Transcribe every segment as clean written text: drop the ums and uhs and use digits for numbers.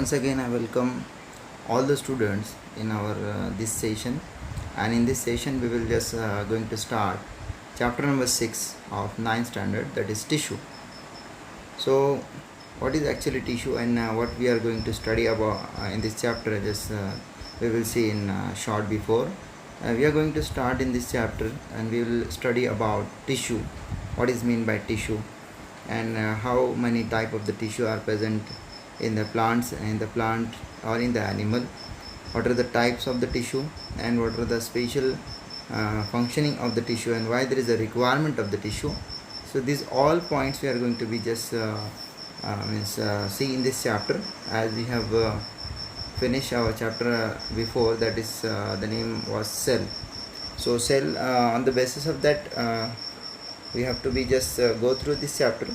Once again, I welcome all the students in our this session, and in this session, we will just going to start chapter number 6 of 9th standard, that is tissue. So, what is actually tissue and what we are going to study about in this chapter? Just we will see in short before. We are going to start in this chapter, and we will study about tissue. What is mean by tissue, and how many type of the tissue are present in the plants, or in the animal. What are the types of the tissue, and what are the special functioning of the tissue, and why there is a requirement of the tissue. So these all points we are going to be just see in this chapter, as we have finished our chapter before, that is the name was cell. So cell, on the basis of that, we have to be just go through this chapter.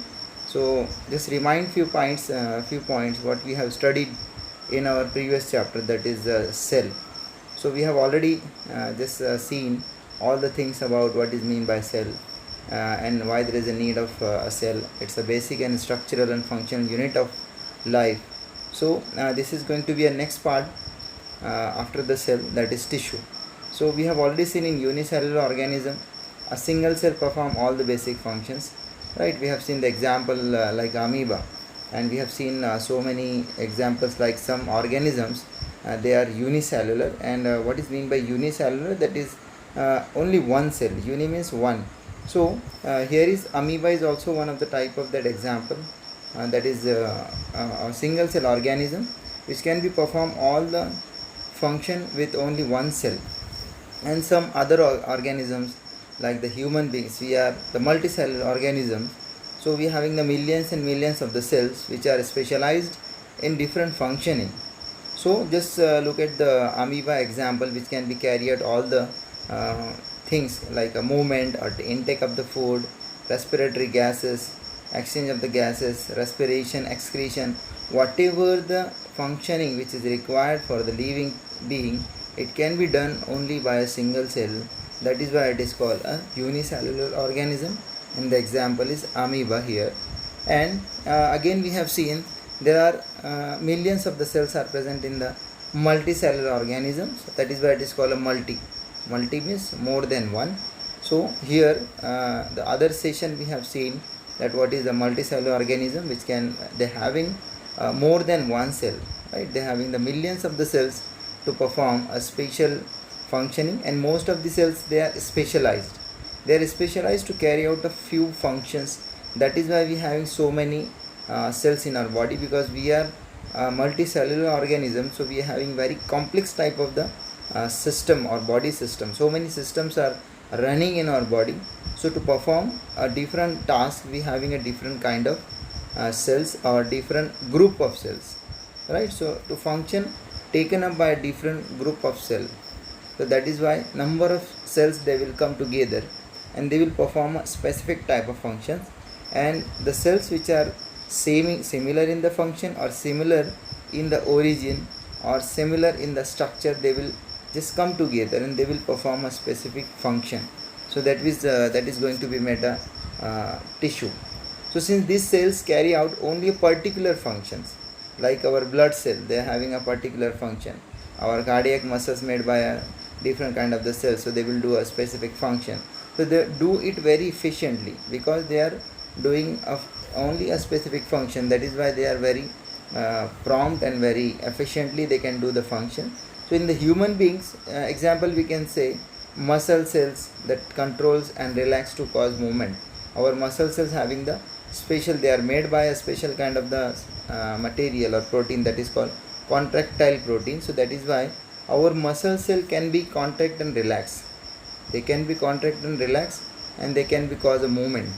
So just remind few points what we have studied in our previous chapter, that is cell. So we have already just seen all the things about what is mean by cell, and why there is a need of a cell. It's a basic and structural and functional unit of life. So this is going to be a next part after the cell, that is tissue. So we have already seen in unicellular organism, a single cell perform all the basic functions, right? We have seen the example like amoeba, and we have seen so many examples like some organisms, they are unicellular. And what is mean by unicellular? That is only one cell. Uni means one. So here is amoeba is also one of the type of that example, that is a single cell organism which can be perform all the function with only one cell. And some other organisms like the human beings, we are the multicellular organisms. So we are having the millions and millions of the cells which are specialized in different functioning. So just look at the amoeba example, which can be carry out all the things like a movement or the intake of the food, respiratory gases, exchange of the gases, respiration, excretion, whatever the functioning which is required for the living being, it can be done only by a single cell. That is why it is called a unicellular organism, and the example is amoeba here. And again we have seen there are millions of the cells are present in the multicellular organisms. That is why it is called a multi means more than one. So here the other session we have seen that what is the multicellular organism, which can they having more than one cell, right? They having the millions of the cells to perform a special functioning, and most of the cells, they are specialized to carry out a few functions. That is why we having so many cells in our body, because we are multicellular organism. So we are having very complex type of the system or body system. So many systems are running in our body. So to perform a different task, we having a different kind of cells or different group of cells, right? So to function taken up by a different group of cell. So that is why number of cells, they will come together and they will perform a specific type of functions. And the cells which are similar in the function, or similar in the origin, or similar in the structure, they will just come together and they will perform a specific function. So that is going to be meta tissue. So since these cells carry out only a particular functions, like our blood cell, they are having a particular function. Our cardiac muscles made by a different kind of the cells, so they will do a specific function. So they do it very efficiently because they are doing only a specific function. That is why they are very prompt and very efficiently they can do the function. So in the human beings example, we can say muscle cells that controls and relax to cause movement. Our muscle cells having the special, they are made by a special kind of the material or protein, that is called contractile protein. So that is why our muscle cell can be contract and relax. They can be contract and relax, and they can be cause a movement.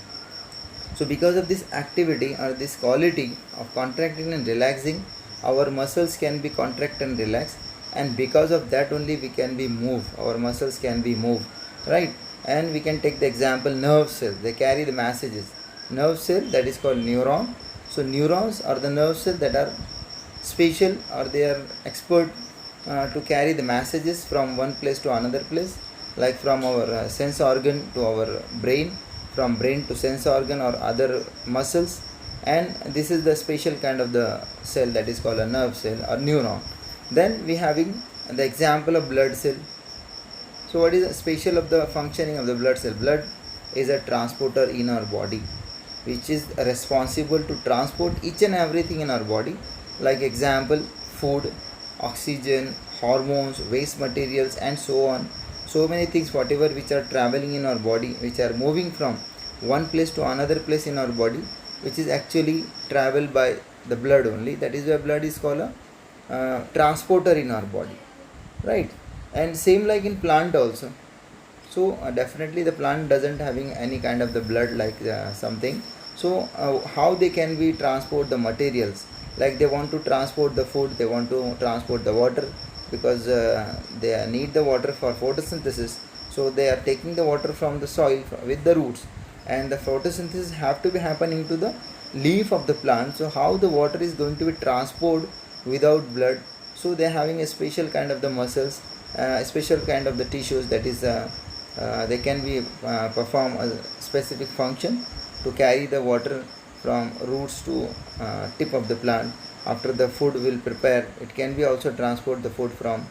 So because of this activity or this quality of contracting and relaxing, our muscles can be contract and relax, and because of that only we can be moved. Our muscles can be moved, right? And we can take the example nerve cells. They carry the messages. Nerve cell, that is called neuron. So neurons are the nerve cells that are special, or they are expert to carry the messages from one place to another place, like from our sense organ to our brain, from brain to sense organ or other muscles. and this is the special kind of the cell that is called a nerve cell or neuron. Then we having the example of blood cell. So what is the special of the functioning of the blood cell? Blood is a transporter in our body, which is responsible to transport each and everything in our body, like example food, oxygen, hormones, waste materials, and so on. So many things, whatever which are traveling in our body, which are moving from one place to another place in our body, which is actually travel by the blood only. That is why blood is called a transporter in our body, right? And same like in plant also. So definitely the plant doesn't having any kind of the blood like something. So how they can be transport the materials, like they want to transport the food, they want to transport the water, because they need the water for photosynthesis. So they are taking the water from the soil with the roots, and the photosynthesis have to be happening to the leaf of the plant. So how the water is going to be transported without blood? So they are having a special kind of the muscles, a special kind of the tissues, that is they can be perform a specific function to carry the water from roots to tip of the plant. After the food will prepare, it can be also transport the food from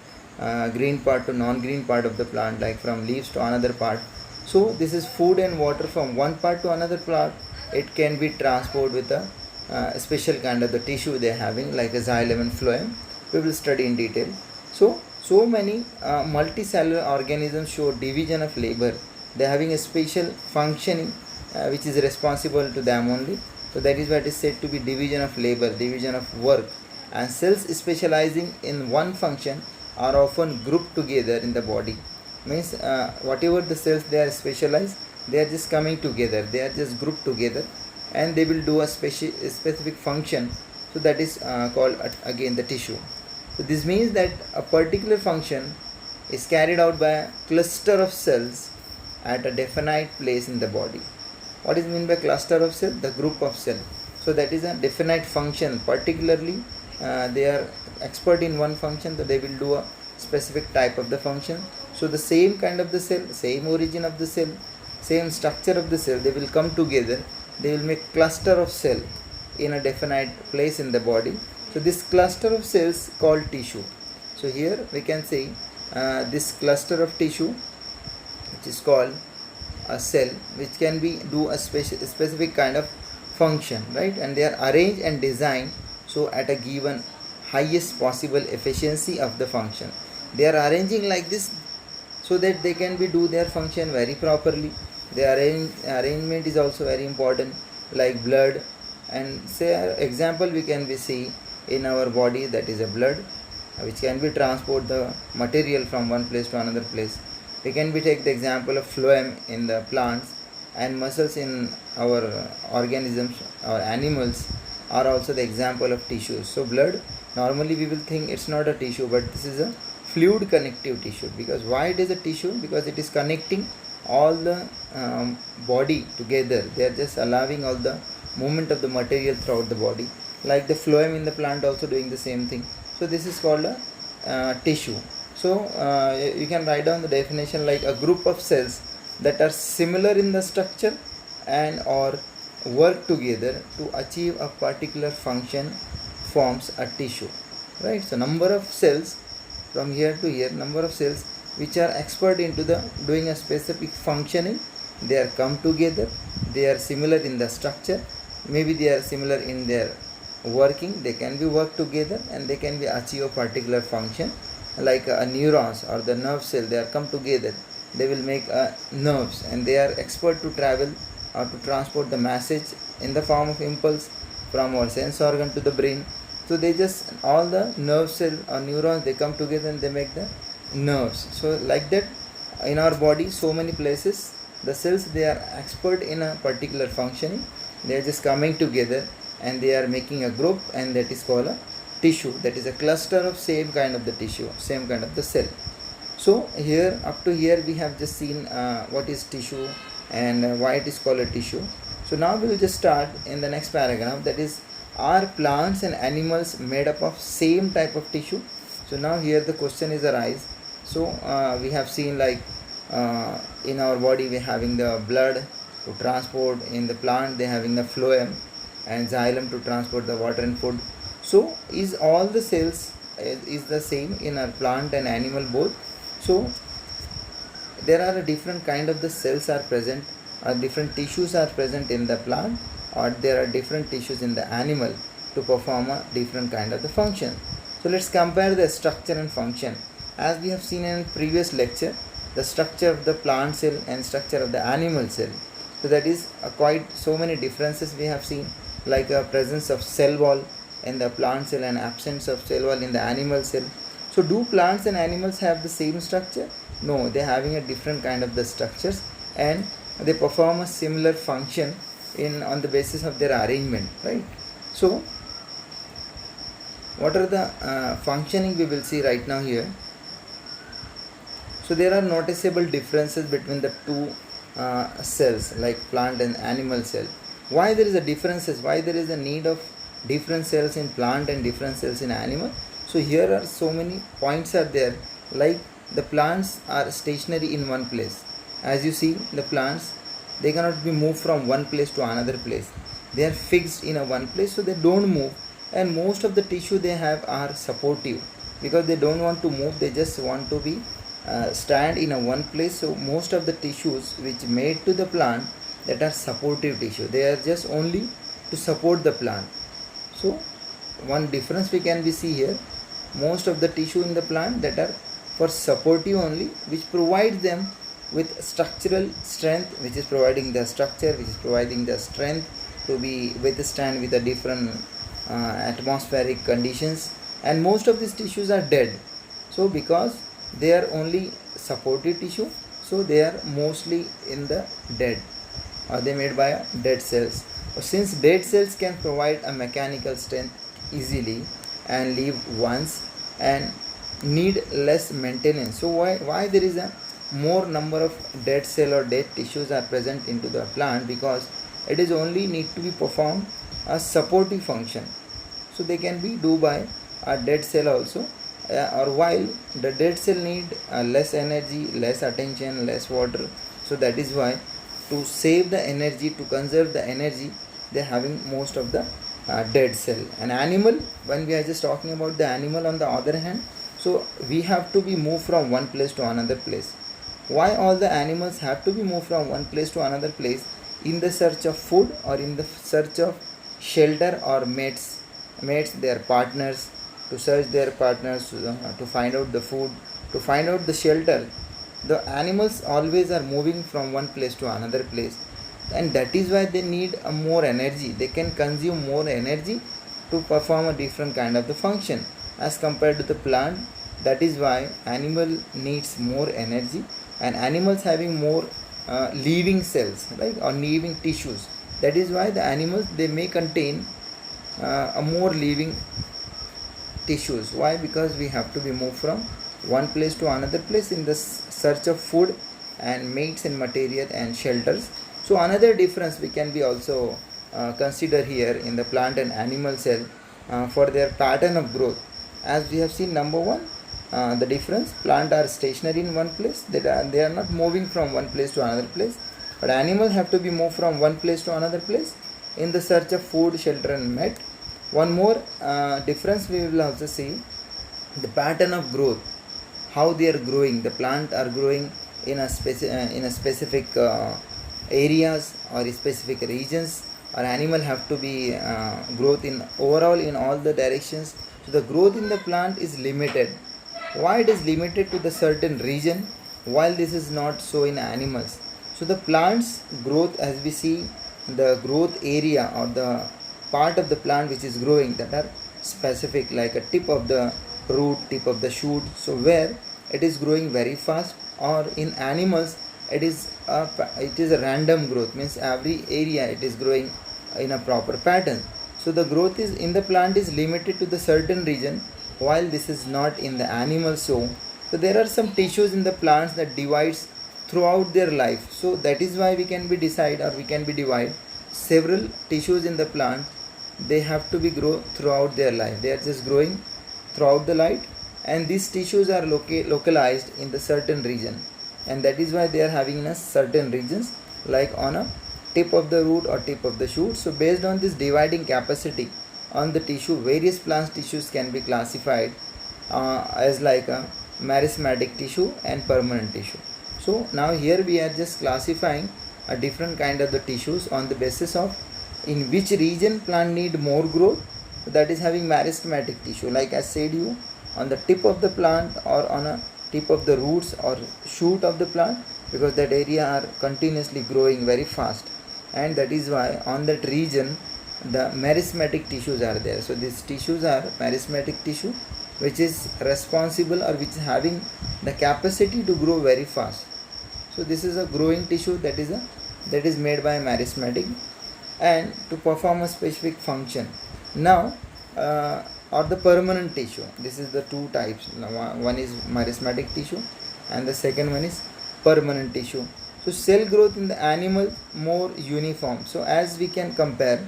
green part to non-green part of the plant, like from leaves to another part. So this is food and water from one part to another part. It can be transported with a special kind of the tissue they are having, like a xylem and phloem. We will study in detail. So many multicellular organisms show division of labor. They are having a special functioning which is responsible to them only. So that is what is said to be division of labor, division of work. And cells specializing in one function are often grouped together in the body. Means whatever the cells they are specialized, they are just coming together, they are just grouped together, and they will do a specific function. So that is called again the tissue. So this means that a particular function is carried out by a cluster of cells at a definite place in the body. What is meant by cluster of cell? The group of cell. So that is a definite function. Particularly they are expert in one function, so they will do a specific type of the function. So the same kind of the cell, same origin of the cell, same structure of the cell, they will come together, they will make cluster of cell in a definite place in the body. So this cluster of cells called tissue. So here we can say this cluster of tissue, which is called a cell, which can be do a specific kind of function, right? And they are arranged and designed so at a given highest possible efficiency of the function. They are arranging like this so that they can be do their function very properly. Their arrangement is also very important, like blood. And say example we can be see in our body, that is a blood which can be transport the material from one place to another place. We can be take the example of phloem in the plants, and muscles in our organisms or animals are also the example of tissues. So blood, normally we will think it's not a tissue, but this is a fluid connective tissue. Because why it is a tissue? Because it is connecting all the body together. They are just allowing all the movement of the material throughout the body, like the phloem in the plant also doing the same thing. So this is called a tissue. So you can write down the definition, like a group of cells that are similar in the structure and or work together to achieve a particular function forms a tissue, right? So number of cells from here to here, number of cells which are expert into the doing a specific functioning, they are come together, they are similar in the structure, maybe they are similar in their working, they can be work together and they can be achieve a particular function. Like neurons or the nerve cell, they are come together, they will make nerves, and they are expert to travel or to transport the message in the form of impulse from our sense organ to the brain. So they just all the nerve cell or neurons, they come together and they make the nerves. So like that in our body, so many places the cells, they are expert in a particular functioning, they are just coming together and they are making a group, and that is called a tissue. That is a cluster of same kind of the tissue, same kind of the cell. So here up to here we have just seen what is tissue and why it is called a tissue. So now we will just start in the next paragraph, that is, are plants and animals made up of same type of tissue? So now here the question is arise. So we have seen like in our body we having the blood to transport, in the plant they having the phloem, and xylem to transport the water and food. So is all the cells is the same in our plant and animal both. So there are a different kind of the cells are present, or different tissues are present in the plant, or there are different tissues in the animal to perform a different kind of the function. So let's compare the structure and function. As we have seen in previous lecture, the structure of the plant cell and structure of the animal cell, so that is quite so many differences we have seen, like a presence of cell wall in the plant cell and absence of cell wall in the animal cell. So do plants and animals have the same structure? No, they are having a different kind of the structures, and they perform a similar function in on the basis of their arrangement, right? So what are the functioning we will see right now here. So there are noticeable differences between the two cells, like plant and animal cell. Why there is a differences? Why there is a need of different cells in plant and different cells in animal? So here are so many points are there, like the plants are stationary in one place. As you see, the plants, they cannot be moved from one place to another place. They are fixed in a one place, so they don't move. And most of the tissue they have are supportive, because they don't want to move, they just want to be stand in a one place. So most of the tissues which made to the plant, that are supportive tissue, they are just only to support the plant. So one difference we can be see here, most of the tissue in the plant that are for supportive only, which provides them with structural strength, which is providing the structure, which is providing the strength to be withstand with the different atmospheric conditions. And most of these tissues are dead. So because they are only supportive tissue, so they are mostly in the dead, or they made by dead cells. Since dead cells can provide a mechanical strength easily and live once and need less maintenance, so why there is a more number of dead cell or dead tissues are present into the plant? Because it is only need to be performed a supportive function, so they can be do by a dead cell also. Or while the dead cell need less energy, less attention, less water, so that is why to save the energy, to conserve the energy, they are having most of the dead cell. An animal, when we are just talking about the animal on the other hand, so we have to be moved from one place to another place. Why all the animals have to be moved from one place to another place? In the search of food, or in the search of shelter, or mates, their partners, to search their partners, to find out the food, to find out the shelter. The animals always are moving from one place to another place, and that is why they need a more energy. They can consume more energy to perform a different kind of the function as compared to the plant. That is why animal needs more energy, and animals having more living cells, right, or living tissues. That is why the animals, they may contain a more living tissues. Why? Because we have to be moved from one place to another place in the search of food and mates and material and shelters. So another difference we can be also consider here in the plant and animal cell for their pattern of growth. As we have seen, number one, the difference, plant are stationary in one place, they are not moving from one place to another place, but animals have to be moved from one place to another place in the search of food, shelter and mate. One more difference we will also see, the pattern of growth, how they are growing. The plant are growing in a specific areas or specific regions, or animal have to be growth in overall in all the directions. So the growth in the plant is limited. Why it is limited to the certain region, while this is not so in animals? So the plant's growth, as we see, the growth area or the part of the plant which is growing, that are specific, like a tip of the root, tip of the shoot, so where it is growing very fast. Or in animals, it is a random growth, means every area it is growing in a proper pattern. So the growth is in the plant is limited to the certain region, while this is not in the animal. So there are some tissues in the plants that divides throughout their life. So that is why we can be divide several tissues in the plant. They have to be grow throughout their life. They are just growing throughout the life, and these tissues are localized in the certain region, and that is why they are having in a certain regions, like on a tip of the root or tip of the shoot. So based on this dividing capacity on the tissue, various plant tissues can be classified as like a meristematic tissue and permanent tissue. So now here we are just classifying a different kind of the tissues on the basis of in which region plant need more growth, that is having meristematic tissue, like I said you, on the tip of the plant or on a tip of the roots or shoot of the plant, because that area are continuously growing very fast, and that is why on that region the meristematic tissues are there. So these tissues are meristematic tissue, which is responsible or which is having the capacity to grow very fast. So this is a growing tissue that is made by meristematic and to perform a specific function. Now or the permanent tissue, this is the two types. One is meristematic tissue and the second one is permanent tissue. So cell growth in the animal more uniform. So as we can compare,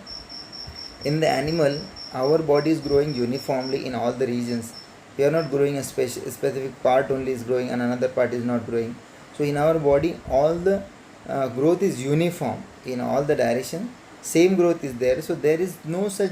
in the animal our body is growing uniformly in all the regions. We are not growing a specific part only is growing and another part is not growing. So in our body all the growth is uniform in all the direction, same growth is there. So there is no such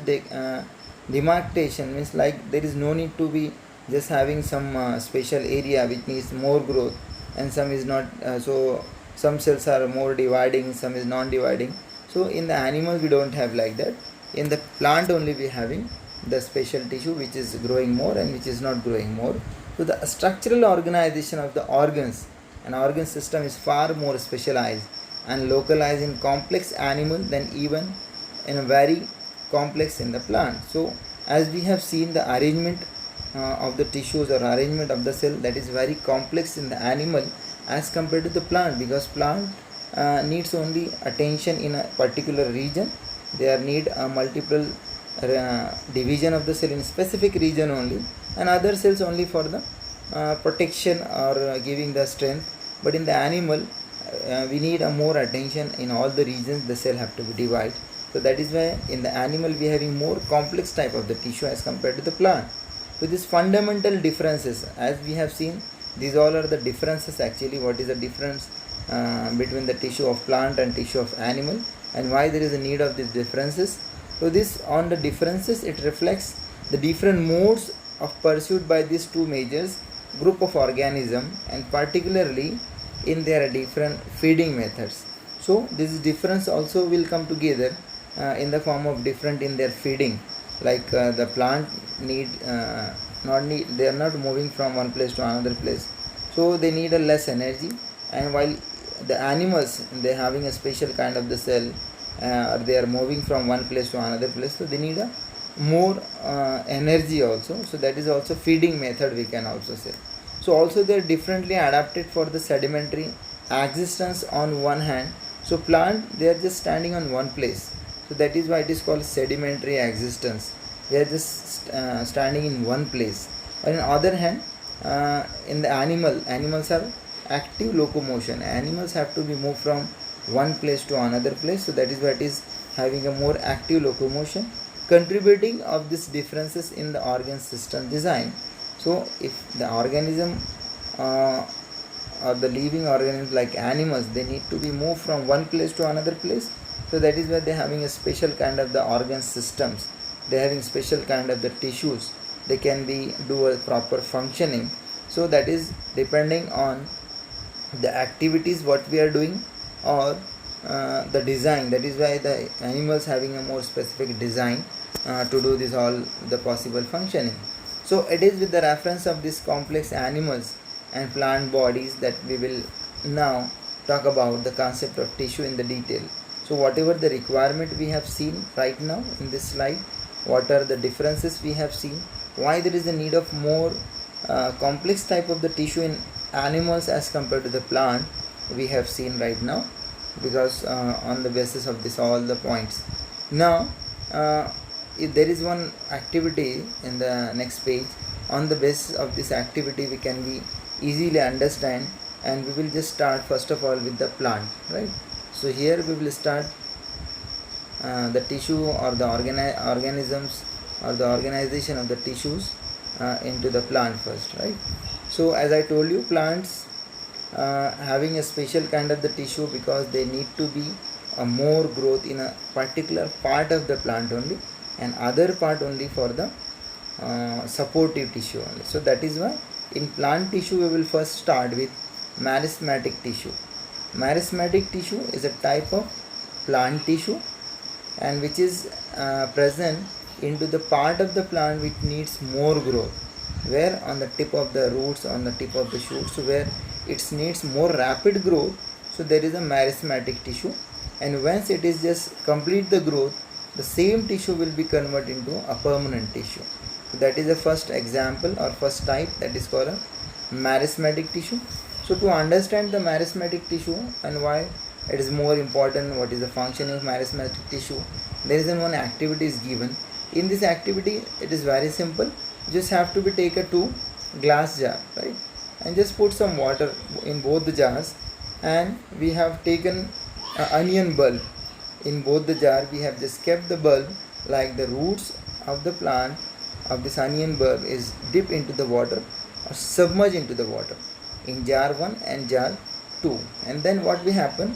demarcation, means like there is no need to be just having some special area which needs more growth and some is not. So some cells are more dividing, some is non-dividing. So in the animal we don't have like that. In the plant only we having the special tissue which is growing more and which is not growing more. So the structural organization of the organs and organ system is far more specialized and localized in complex animal than even in a very complex in the plant. So as we have seen the arrangement of the tissues or arrangement of the cell, that is very complex in the animal as compared to the plant, because plant needs only attention in a particular region. They need a multiple division of the cell in specific region only, and other cells only for the protection or giving the strength. But in the animal we need a more attention in all the regions the cell have to be divided. So that is why in the animal we are having more complex type of the tissue as compared to the plant. So these fundamental differences, as we have seen, these all are the differences actually. What is the difference between the tissue of plant and tissue of animal, and why there is a need of these differences. So this on the differences, it reflects the different modes of pursued by these two major group of organism, and particularly in their different feeding methods. So this difference also will come together in the form of different in their feeding, like the plant need they are not moving from one place to another place, so they need a less energy, and while the animals they having a special kind of the cell, they are moving from one place to another place, so they need a more energy also. So that is also feeding method we can also say. So also they are differently adapted for the sedimentary existence on one hand. So plant they are just standing on one place, so that is why it is called sedimentary existence. They are just standing in one place. But on the other hand, in the animals are active locomotion. Animals have to be moved from one place to another place, so that is why it is having a more active locomotion, contributing of these differences in the organ system design. So if the organism or the living organisms like animals, they need to be moved from one place to another place, so that is why they are having a special kind of the organ systems. They are having special kind of the tissues, they can be do a proper functioning. So that is depending on the activities what we are doing or the design. That is why the animals having a more specific design to do this all the possible functioning. So it is with the reference of these complex animals and plant bodies that we will now talk about the concept of tissue in the detail. So whatever the requirement we have seen right now in this slide, what are the differences we have seen, why there is a need of more complex type of the tissue in animals as compared to the plant, we have seen right now, because on the basis of this all the points. Now if there is one activity in the next page, on the basis of this activity we can be easily understand, and we will just start first of all with the plant, right? So here we will start the tissue or the organisms or the organization of the tissues into the plant first, right? So as I told you, plants having a special kind of the tissue because they need to be a more growth in a particular part of the plant only, and other part only for the supportive tissue only. So that is why in plant tissue we will first start with meristematic tissue. Meristematic tissue is a type of plant tissue and which is present into the part of the plant which needs more growth, where on the tip of the roots, on the tip of the shoots, where it needs more rapid growth, so there is a meristematic tissue, and once it is just complete the growth, the same tissue will be converted into a permanent tissue. So that is the first example or first type, that is called a meristematic tissue. So to understand the meristematic tissue and why it is more important, what is the functioning of meristematic tissue, there is one activity is given. In this activity it is very simple. You just have to be take a 2 glass jar, right, and just put some water in both the jars, and we have taken an onion bulb in both the jar. We have just kept the bulb like the roots of the plant of this onion bulb is dipped into the water or submerged into the water in jar 1 and jar 2. And then what will happen,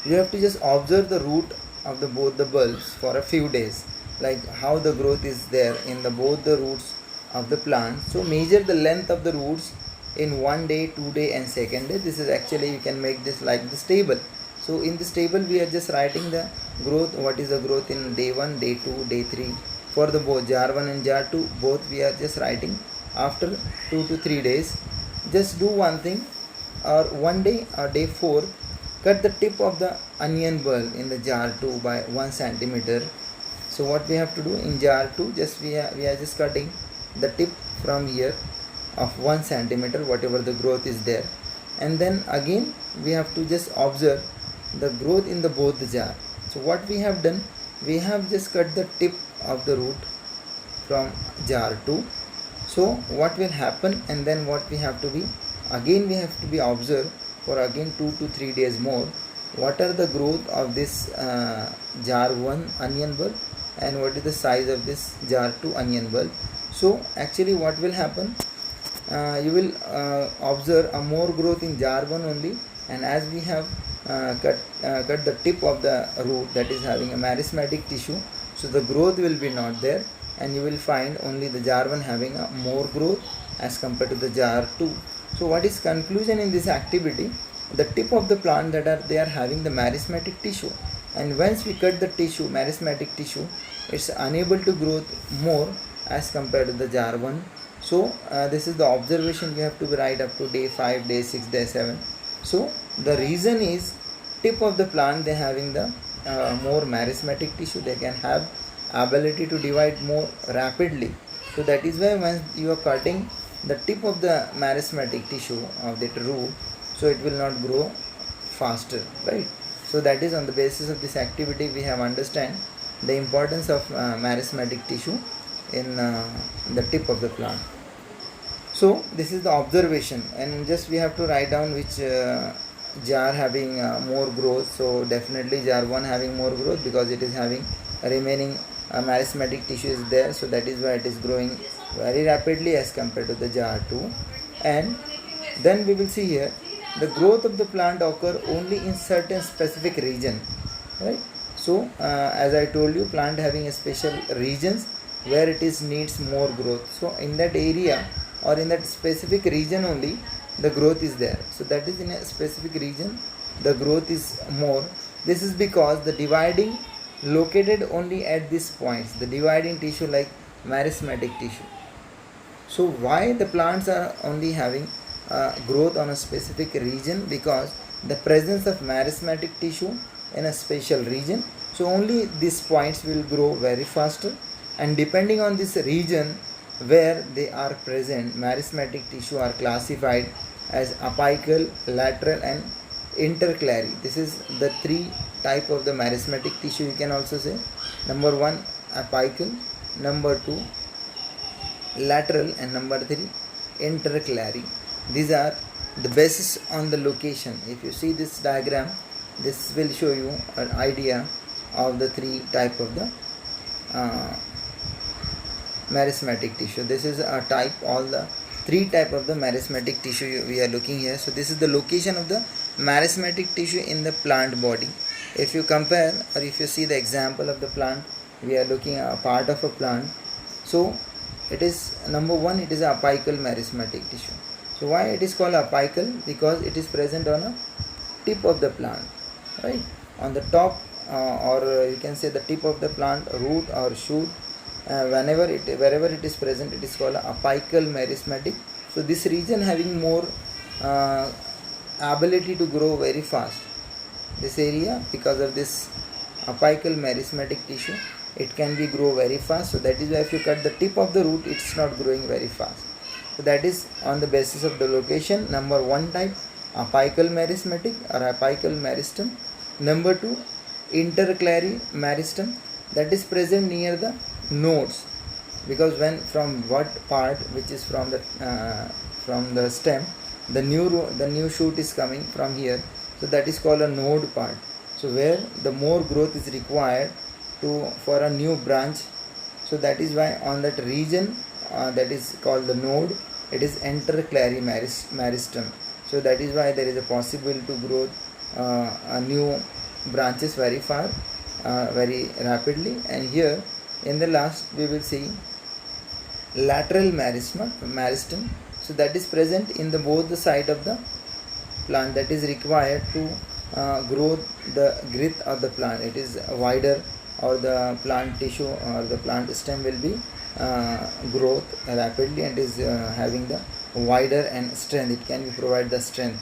you have to just observe the root of the both the bulbs for a few days, like how the growth is there in the both the roots of the plant. So measure the length of the roots in 1 day, 2 day and second day. This is actually, you can make this like this table. So in this table we are just writing the growth, what is the growth in day 1, day 2, day 3 for the both jar 1 and jar 2, both we are just writing after 2 to 3 days. Just do one thing, or 1 day or day 4, cut the tip of the onion bulb in the jar 2 by 1 centimeter. So what we have to do in jar 2, just we are just cutting the tip from here of 1 centimeter, whatever the growth is there, and then again we have to just observe the growth in the both the jar. So what we have done, we have just cut the tip of the root from jar 2. So what will happen, and then what we have to be, again we have to be observed for again 2 to 3 days more, what are the growth of this jar 1 onion bulb and what is the size of this jar 2 onion bulb. So actually what will happen, you will observe a more growth in jar 1 only, and as we have cut the tip of the root that is having a meristematic tissue, so the growth will be not there, and you will find only the jar 1 having a more growth as compared to the jar 2. So what is conclusion in this activity, the tip of the plant they are having the meristematic tissue, and once we cut the tissue, meristematic tissue, it's unable to grow more as compared to the jar 1. So this is the observation we have to write up to day 5, day 6, day 7. So the reason is tip of the plant they having the more meristematic tissue, they can have ability to divide more rapidly. So that is why once you are cutting the tip of the meristematic tissue of that root, so it will not grow faster, right? So that is on the basis of this activity we have understand the importance of meristematic tissue in the tip of the plant. So this is the observation, and just we have to write down which jar having more growth. So definitely jar 1 having more growth because it is having remaining meristematic tissue is there, so that is why it is growing very rapidly as compared to the jar 2. And then we will see here the growth of the plant occur only in certain specific region, right? So as I told you, plant having a special regions where it is needs more growth. So in that area or in that specific region only the growth is there. So that is in a specific region the growth is more. This is because the dividing located only at these points, the dividing tissue like meristematic tissue. So why the plants are only having growth on a specific region? Because the presence of meristematic tissue in a special region, so only these points will grow very faster, and depending on this region where they are present, meristematic tissue are classified as apical, lateral and intercalary. This is the 3 type of the meristematic tissue, you can also say. Number 1 apical, number 2 lateral, and number 3 intercalary. These are the basis on the location. If you see this diagram, this will show you an idea of the 3 type of the meristematic tissue. This is a type, all the 3 type of the meristematic tissue we are looking here. So this is the location of the meristematic tissue in the plant body. If you compare or if you see the example of the plant, we are looking at a part of a plant. So it is number one, it is a apical meristematic tissue. So why it is called apical? Because it is present on a tip of the plant, right? On the top, or you can say the tip of the plant, root or shoot. Wherever it is present, it is called apical meristematic. So this region having more uh, ability to grow very fast. This area, because of this apical meristematic tissue, it can be grow very fast. So that is why if you cut the tip of the root, it's not growing very fast. So that is on the basis of the location. Number one type, apical meristematic or apical meristem. Number two, interclary meristem, that is present near the nodes, because when from what part, which is from the stem, the new shoot is coming from here, so that is called a node part. So where the more growth is required for a new branch, so that is why on that region, that is called the node, it is interclary meristem. So that is why there is a possibility to grow a new branches very far, very rapidly. And here in the last we will see lateral meristem. So that is present in the both the side of the plant, that is required to grow the girth of the plant. It is wider, or the plant tissue or the plant stem will be growth rapidly and is having the wider and strength. It can provide the strength